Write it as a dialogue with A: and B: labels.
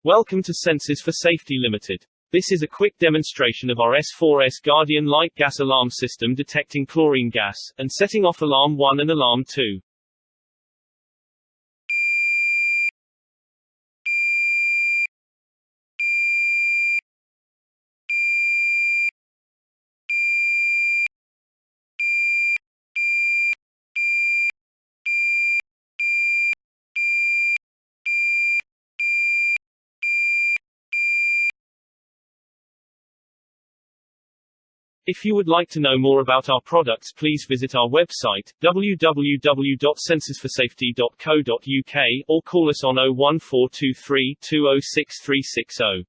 A: Welcome to Sensors for Safety Limited. This is a quick demonstration of our S4S Guardian Lite gas alarm system detecting chlorine gas, and setting off Alarm 1 and Alarm 2. If you would like to know more about our products, please visit our website, www.sensorsforsafety.co.uk, or call us on 01423 206 360.